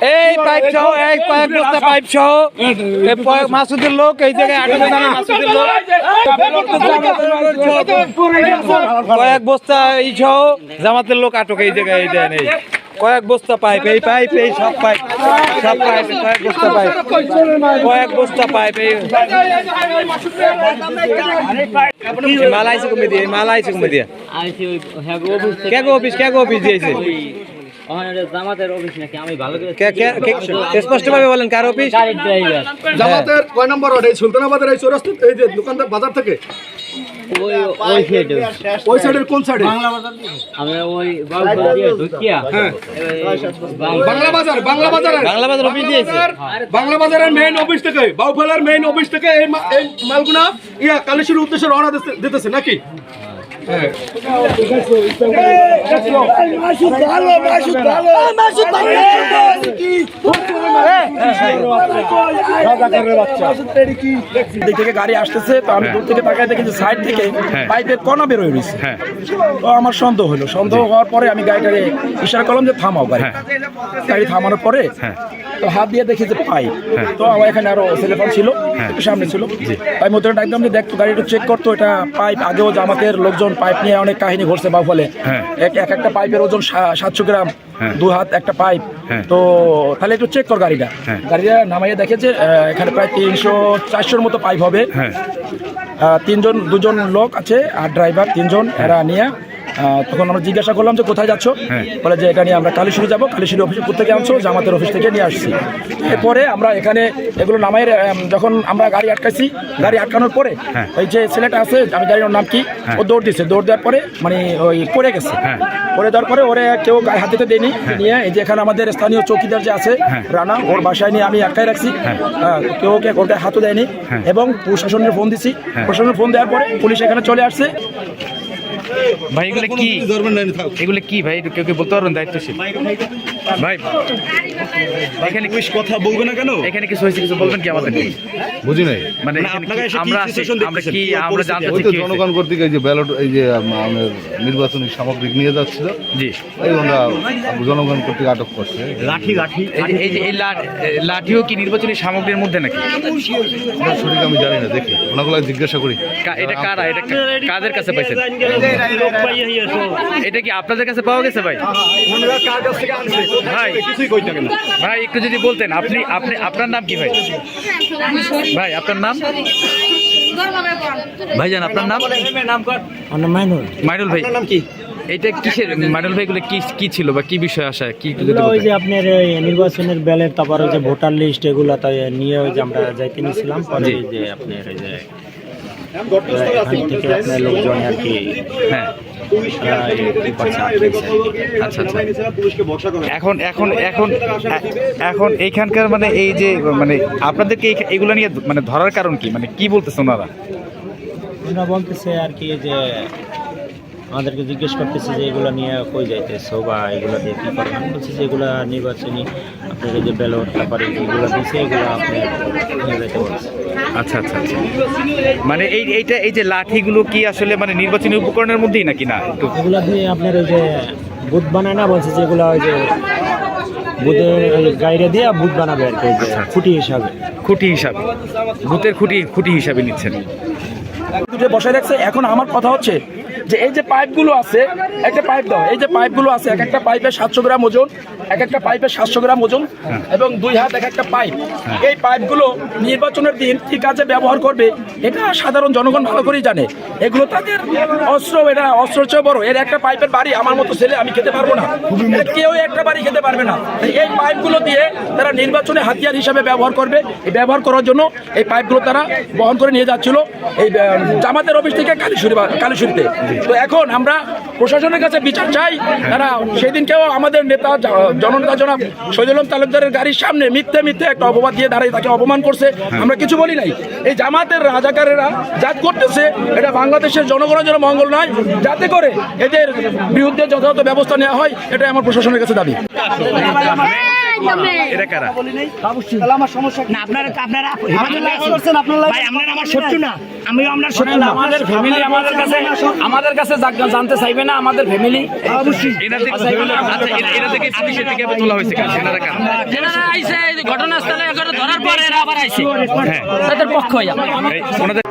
এই পাইপ সহ এই কয়েক বস্তা পাইপ সহ মাসুদের লোক এই জায়গায় আটকে দাঁড়ানো মাসুদের লোক কয়েক বস্তা এই সহ জামাতের লোক আটক এই জায়গায় এই দেন এই কয়েক বস্তা পাইপ এই সব পাইপ কয়েক বস্তা পাইপ এই মালাইছে কমে দিয়ে কে অফিস দিয়েছে স্পষ্টভাবে বলেন কার অফিস? জামাতের কয় নম্বর ওয়ার্ড? এই সুলতানাবাদের এই চৌরাস্তা এই যে দোকানদার বাজার থেকে ওই সাইডের কোন সাইডে? বাংলা বাজার অফিস দিয়েছে। বাংলা বাজারের মেইন অফিস থেকে বাউফলের মেইন অফিস থেকে এই মালগুনা কালেশ্বরীর উদ্দেশ্যে রওনা দিতেছে নাকি? গাড়ি আসতেছে তো আমি দূর থেকে তাকায় দেখি যে সাইড থেকে পাইপের কণা বের হয়ে গেছে। তো আমার সন্দেহ হওয়ার পরে আমি গাড়িটাকে ইশারা করলাম যে থামাও গাড়ি থামানোর পরে তো হাত দিয়ে দেখি যে পাইপ। তো আমার এখানে আরো ছেলেফোন ছিল সামনে ছিল, তাই মধ্যে একদম যে দেখতো গাড়িটা চেক করতো এটা পাইপ। আগেও জামাতের লোকজন পাইপ নিয়ে অনেক কাহিনী ঘটছে বাউফলে, এক একটা পাইপের ওজন 700 গ্রাম, 2 হাত একটা পাইপ। তো তাহলে একটু চেক কর গাড়িটা নামাইয়ে দেখে যে এখানে প্রায় 300-400-র মতো পাইপ হবে। 2জন লোক আছে আর ড্রাইভার 3জন, এরা নিয়ে তখন আমরা জিজ্ঞাসা করলাম যে কোথায় যাচ্ছ? বলে যে এটা নিয়ে আমরা কালীশুরি যাবো। কালীশুরি অফিস থেকে আনছো? জামাতের অফিস থেকে নিয়ে আসছি। এরপরে আমরা এখানে এগুলো নামাই যখন আমরা গাড়ি আটকাইছি, গাড়ি আটকানোর পরে ওই যে ছেলেটা আছে, আমি জানি ওর নাম কি, ও দৌড় দিচ্ছে। দৌড় দেওয়ার পরে মানে ওই পড়ে গেছে। পড়ে দেওয়ার পরে ওরে কেউ গায়ে হাত দিতে দেয়নি, নিয়ে এই যে এখানে আমাদের স্থানীয় চৌকিদার যে আছে রানা, ওর বাসায় নিয়ে আমি আটকাই রাখছি। কেউ ওকে হাতও দেয়নি এবং প্রশাসনের ফোন দিছি। প্রশাসনের ফোন দেওয়ার পরে পুলিশ এখানে চলে আসছে। ভাই এগুলো কি ভাই কেউ বলতে পারবেন দায়িত্বশীল ভাই? এখানে কথা বলবে না কেন? এখানে কিছু হয়েছে, কিছু বলবেন কি আমাদের? বুঝি নাই মানে আমরা জানতে চাই জনগণ কর্তৃক এই যে ব্যালট এই যে নির্বাচনী সামগ্রী নিয়ে যাচ্ছিল, জি এই আমরা জনগণ কর্তৃক আটক করছে। এই যে এই লাঠিও কি নির্বাচনী সামগ্রীর মধ্যে নাকি? সঠিক আমি জানি না, দেখি ওনাগুলো জিজ্ঞাসা করি। এটা কারা, এটা কাদের কাছে পাইছেন? এটা কি আপনাদের কাছে পাওয়া গেছে ভাই? ভাই একটু যদি বলতেন। আপনি আপনার নাম কি ভাই? ভাই আপনার নাম? ভাইজান আপনার নাম? মাইনুল ভাই নাম কি? এটা কিসের মাইনুল ভাই? এগুলো কি ছিল বা কি বিষয় আসা কি? ওই যে আপনার নির্বাচনের ব্যালট, তারপরে যে ভোটার লিস্ট, এগুলো তাই নিয়ে ওই যে আমরা যাইতে নিয়েছিলাম। পরে যে আপনার এই যে এখান থেকে আপনার লোকজন আর কি এখন এইখানকার মানে এই যে মানে আপনাদেরকে এগুলো নিয়ে মানে ধরার কারণ কি? মানে কি বলতেছে ওনারা? ওনারা বলতেছে আর কি যে আমাদেরকে জিজ্ঞেস করতেছে যে এগুলো নিয়ে কই যাইতেছো বা এগুলো দিয়ে কী করবেন। বলছে যে এগুলো নির্বাচনী আপনার যে ব্যালট, তারপরে যেগুলো দিচ্ছে এগুলো আপনি নিয়ে যেতে বলছে। আচ্ছা। মানে এই যে লাঠিগুলো কি আসলে মানে নির্বাচনী উপকরণের মধ্যেই নাকি না? এগুলো দিয়ে আপনার ওই যে বুথ বানায় না, বলছে যেগুলো ওই যে বুথের গাইরে দিয়ে বুথ বানাবে আর কি, খুঁটি হিসাবে বুথের খুঁটি হিসাবে নিচ্ছেন। বসায় রাখছে। এখন আমার কথা হচ্ছে যে এই যে পাইপগুলো আছে, একটা পাইপ দাও, এই যে পাইপগুলো আছে এক একটা পাইপে 700 গ্রাম ওজন, এক একটা পাইপে 700 গ্রাম ওজন এবং 2 হাত এক একটা পাইপ। এই পাইপগুলো নির্বাচনের দিন কি কাজে ব্যবহার করবে এটা সাধারণ জনগণ ভালো করেই জানে। এগুলো তাদের অস্ত্র, এটা অস্ত্র চেয়ে বড়। এর একটা পাইপের বাড়ি আমার মতো ছেলে আমি খেতে পারবো না, কেউ একটা বাড়ি খেতে পারবে না। এই পাইপগুলো দিয়ে তারা নির্বাচনে হাতিয়ার হিসাবে ব্যবহার করবে। এই ব্যবহার করার জন্য এই পাইপগুলো তারা বহন করে নিয়ে যাচ্ছিল এই জামাতের অফিস থেকে কালীশুরিতে। তো এখন আমরা প্রশাসনের কাছে বিচার চাই। তারা সেদিনকেও আমাদের নেতা জননেতা জনাব শহীদুল আলম তালুকদারের গাড়ির সামনে মিথ্যে একটা অপবাদ দিয়ে দাঁড়িয়ে তাকে অপমান করছে। আমরা কিছু বলি নাই। এই জামাতের রাজাকারেরা যা করতেছে এটা বাংলাদেশের জনগণের জন্য মঙ্গল নয়। যাতে করে এদের বিরুদ্ধে যথাযথ ব্যবস্থা নেওয়া হয়, এটাই আমার প্রশাসনের কাছে দাবি। এটা কারা? আমার সমস্যা না, আপনারা আমার শত্রু না, আমিও আপনার শত্রু না। আমাদের ফ্যামিলি আমাদের কাছে জানতে চাইবে না, আমাদের ফ্যামিলি অবশ্যই এনাদের থেকে তোলা হয়েছে। আবার আইছে হ্যাঁ তাদের পক্ষ হইয়া এই ওনাদের